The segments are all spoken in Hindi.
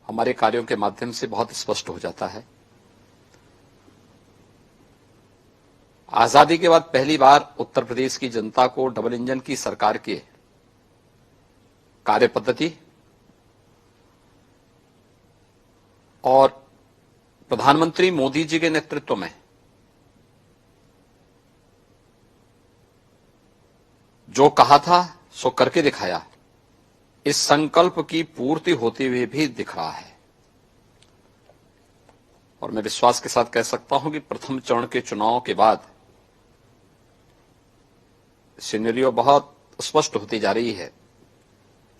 हमारे कार्यों के माध्यम से बहुत स्पष्ट हो जाता है। आजादी के बाद पहली बार उत्तर प्रदेश की जनता को डबल इंजन की सरकार के कार्य पद्धति और प्रधानमंत्री मोदी जी के नेतृत्व में जो कहा था सो करके दिखाया, इस संकल्प की पूर्ति होते हुए भी दिख रहा है। और मैं विश्वास के साथ कह सकता हूं कि प्रथम चरण के चुनाव के बाद सिनेरियो बहुत स्पष्ट होती जा रही है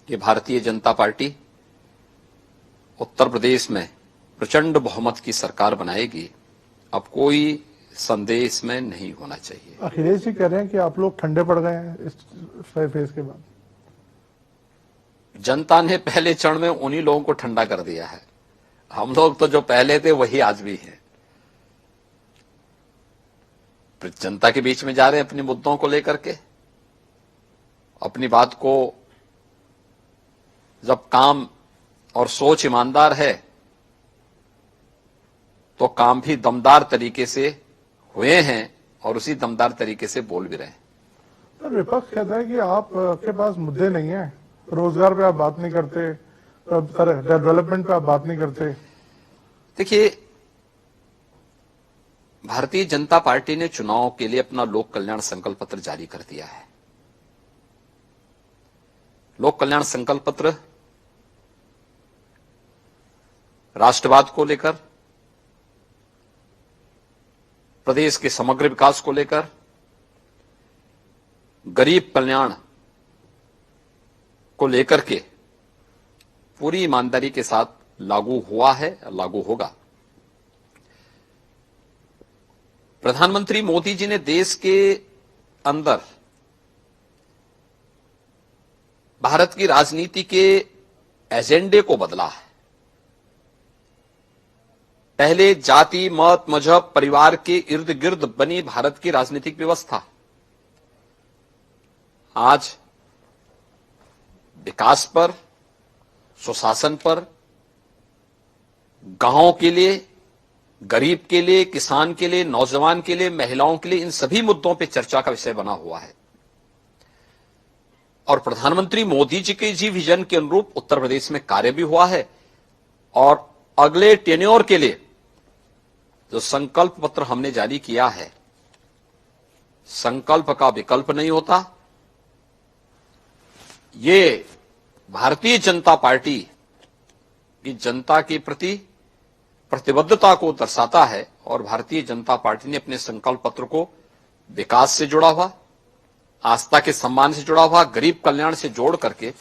कि भारतीय जनता पार्टी उत्तर प्रदेश में प्रचंड बहुमत की सरकार बनाएगी। अब कोई संदेह इसमें नहीं होना चाहिए। अखिलेश जी कह रहे हैं कि आप लोग ठंडे पड़ गए हैं इस फेज के बाद। जनता ने पहले चरण में उन्हीं लोगों को ठंडा कर दिया है। हम लोग तो जो पहले थे वही आज भी हैं। जनता के बीच में जा रहे हैं अपने मुद्दों को लेकर के। अपनी बात को जब काम और सोच ईमानदार है तो काम भी दमदार तरीके से हुए हैं और उसी दमदार तरीके से बोल भी रहे हैं। तो विपक्ष कहता है कि आपके पास मुद्दे नहीं है, रोजगार पे आप बात नहीं करते, डेवलपमेंट पे आप बात नहीं करते। देखिए, भारतीय जनता पार्टी ने चुनाव के लिए अपना लोक कल्याण संकल्प पत्र जारी कर दिया है। लोक कल्याण संकल्प पत्र राष्ट्रवाद को लेकर, प्रदेश के समग्र विकास को लेकर, गरीब कल्याण को लेकर के पूरी ईमानदारी के साथ लागू हुआ है, लागू होगा। प्रधानमंत्री मोदी जी ने देश के अंदर भारत की राजनीति के एजेंडे को बदला है। पहले जाति, मत, मजहब, परिवार के इर्द गिर्द बनी भारत की राजनीतिक व्यवस्था आज विकास पर, सुशासन पर, गांवों के लिए, गरीब के लिए, किसान के लिए, नौजवान के लिए, महिलाओं के लिए, इन सभी मुद्दों पर चर्चा का विषय बना हुआ है। और प्रधानमंत्री मोदी जी के जी विजन के अनुरूप उत्तर प्रदेश में कार्य भी हुआ है। और अगले टेन्योर के लिए जो संकल्प पत्र हमने जारी किया है, संकल्प का विकल्प नहीं होता। ये भारतीय जनता पार्टी की जनता के प्रति प्रतिबद्धता को दर्शाता है। और भारतीय जनता पार्टी ने अपने संकल्प पत्र को विकास से जुड़ा हुआ, आस्था के सम्मान से जुड़ा हुआ, गरीब कल्याण से जोड़ करके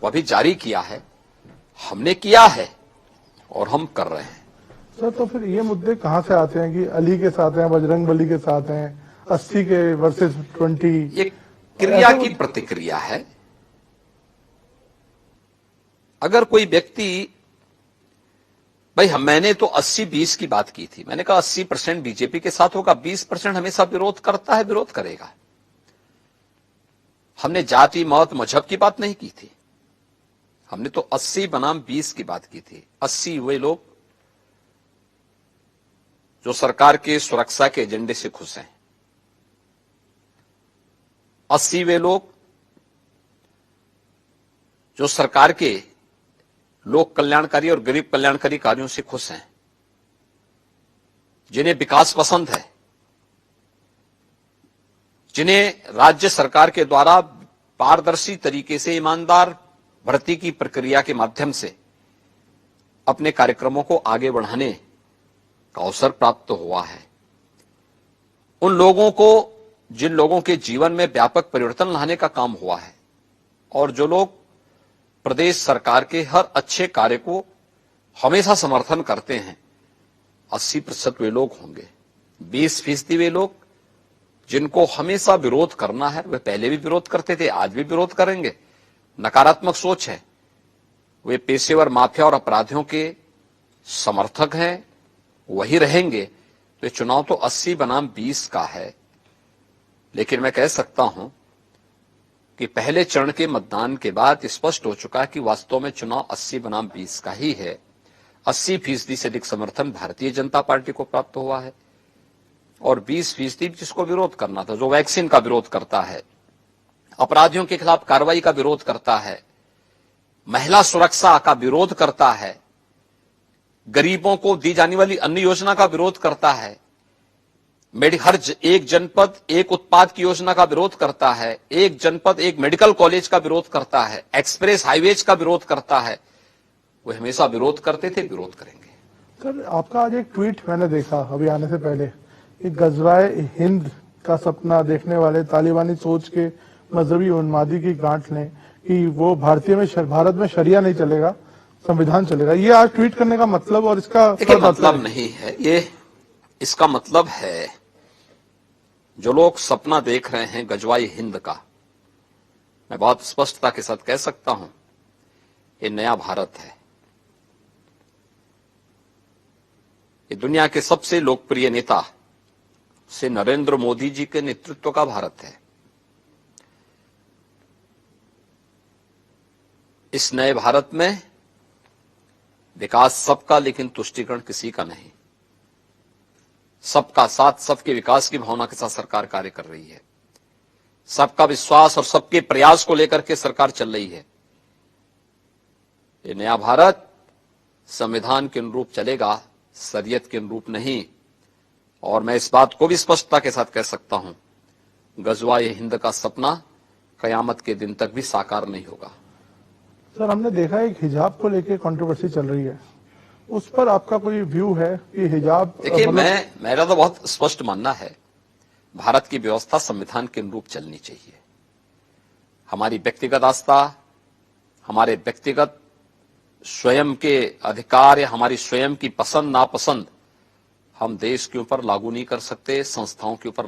वह भी जारी किया है। हमने किया है और हम कर रहे हैं। सर, तो फिर ये मुद्दे कहां से आते हैं कि अली के साथ हैं, बजरंग बली के साथ हैं, 80 के वर्सेस 20? ये क्रिया की प्रतिक्रिया है। अगर कोई व्यक्ति, भाई मैंने तो 80-20 की बात की थी। मैंने कहा 80% बीजेपी के साथ होगा, 20% हमेशा विरोध करता है, विरोध करेगा। हमने जाति, मत, मजहब की बात नहीं की थी। हमने तो 80 बनाम 20 की बात की थी। 80 वे लोग जो सरकार के सुरक्षा के एजेंडे से खुश हैं। 80 वे लोग जो सरकार के लोक कल्याणकारी और गरीब कल्याणकारी कार्यों से खुश हैं, जिन्हें विकास पसंद है, जिन्हें राज्य सरकार के द्वारा पारदर्शी तरीके से ईमानदार भर्ती की प्रक्रिया के माध्यम से अपने कार्यक्रमों को आगे बढ़ाने का अवसर प्राप्त हुआ है। उन लोगों को, जिन लोगों के जीवन में व्यापक परिवर्तन लाने का काम हुआ है और जो लोग प्रदेश सरकार के हर अच्छे कार्य को हमेशा समर्थन करते हैं, 80% वे लोग होंगे। 20% वे लोग जिनको हमेशा विरोध करना है, वे पहले भी विरोध करते थे, आज भी विरोध करेंगे। नकारात्मक सोच है, वे पेशेवर माफिया और अपराधियों के समर्थक हैं, वही रहेंगे। तो चुनाव तो 80 बनाम 20 का है। लेकिन मैं कह सकता हूं कि पहले चरण के मतदान के बाद स्पष्ट हो चुका है कि वास्तव में चुनाव 80 बनाम 20 का ही है। 80% से अधिक समर्थन भारतीय जनता पार्टी को प्राप्त हुआ है और 20% जिसको विरोध करना था, जो वैक्सीन का विरोध करता है, अपराधियों के खिलाफ कार्रवाई का विरोध करता है, महिला सुरक्षा का विरोध करता है, गरीबों को दी जाने वाली अन्न योजना का विरोध करता है, हर एक जनपद एक उत्पाद की योजना का विरोध करता है, एक जनपद एक मेडिकल कॉलेज का विरोध करता है, एक्सप्रेस हाईवेज का विरोध करता है, वो हमेशा विरोध करते थे, विरोध करेंगे। सर, आपका आज एक ट्वीट मैंने देखा अभी आने से पहले कि गजवाए हिंद का सपना देखने वाले तालिबानी सोच के मजहबी उन्मादी की गांठ ने कि वो भारत में शरिया नहीं चलेगा, संविधान चलेगा। ये आज ट्वीट करने का मतलब और इसका मतलब नहीं है, ये इसका मतलब है जो लोग सपना देख रहे हैं गजवाई हिंद का, मैं बहुत स्पष्टता के साथ कह सकता हूं, ये नया भारत है। ये दुनिया के सबसे लोकप्रिय नेता से नरेंद्र मोदी जी के नेतृत्व का भारत है। इस नए भारत में विकास सबका, लेकिन तुष्टीकरण किसी का नहीं। सबका साथ, सबके विकास की भावना के साथ सरकार कार्य कर रही है। सबका विश्वास और सबके प्रयास को लेकर के सरकार चल रही है। ये नया भारत संविधान के अनुरूप चलेगा, शरीयत के अनुरूप नहीं। और मैं इस बात को भी स्पष्टता के साथ कह सकता हूं, गजवाए हिंद का सपना कयामत के दिन तक भी साकार नहीं होगा। सर, हमने देखा एक हिजाब को लेकर कंट्रोवर्सी चल रही है, उस पर आपका कोई व्यू है कि हिजाब? देखिए, मेरा तो बहुत स्पष्ट मानना है, भारत की व्यवस्था संविधान के अनुरूप चलनी चाहिए। हमारी व्यक्तिगत आस्था, हमारे व्यक्तिगत स्वयं के अधिकार या हमारी स्वयं की पसंद नापसंद हम देश के ऊपर लागू नहीं कर सकते, संस्थाओं के ऊपर